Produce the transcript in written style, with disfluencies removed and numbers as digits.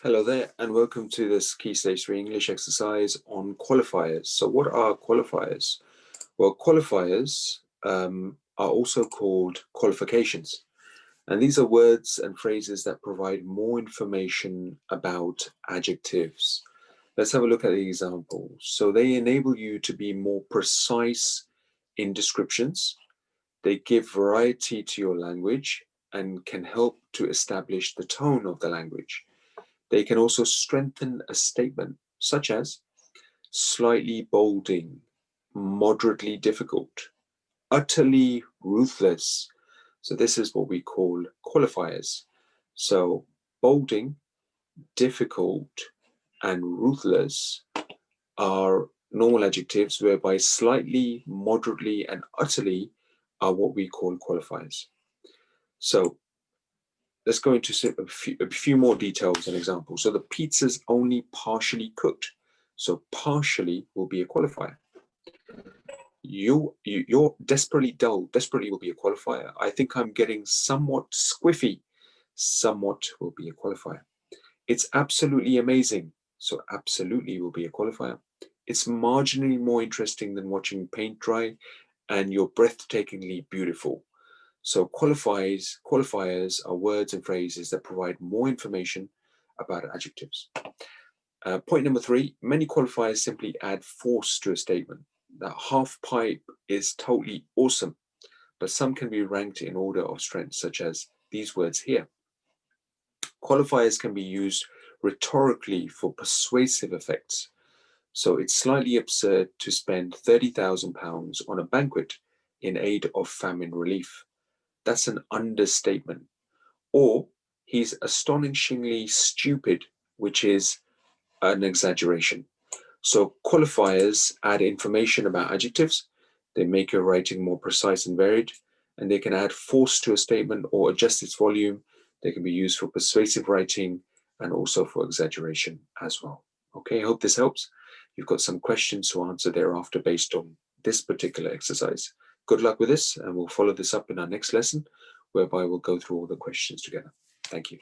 Hello there, and welcome to this Key Stage 3 English exercise on qualifiers. So what are qualifiers? Well, qualifiers are also called qualifications. And these are words and phrases that provide more information about adjectives. Let's have a look at the examples. So they enable you to be more precise in descriptions. They give variety to your language and can help to establish the tone of the language. They can also strengthen a statement, such as slightly bolding, moderately difficult, utterly ruthless. So this is what we call qualifiers. So bolding, difficult, and ruthless are normal adjectives, whereby slightly, moderately, and utterly are what we call qualifiers. So let's go into a few more details and examples. So the pizza's only partially cooked. So partially will be a qualifier. You're desperately dull. Desperately will be a qualifier. I think I'm getting somewhat squiffy. Somewhat will be a qualifier. It's absolutely amazing. So absolutely will be a qualifier. It's marginally more interesting than watching paint dry, and you're breathtakingly beautiful. So qualifiers are words and phrases that provide more information about adjectives. Point number 3, many qualifiers simply add force to a statement. That half pipe is totally awesome, but some can be ranked in order of strength, such as these words here. Qualifiers can be used rhetorically for persuasive effects. So it's slightly absurd to spend £30,000 on a banquet in aid of famine relief. That's an understatement. Or he's astonishingly stupid, which is an exaggeration. So qualifiers add information about adjectives. They make your writing more precise and varied, and they can add force to a statement or adjust its volume. They can be used for persuasive writing and also for exaggeration as well. Okay, I hope this helps. You've got some questions to answer thereafter based on this particular exercise. Good luck with this, and we'll follow this up in our next lesson, whereby we'll go through all the questions together. Thank you.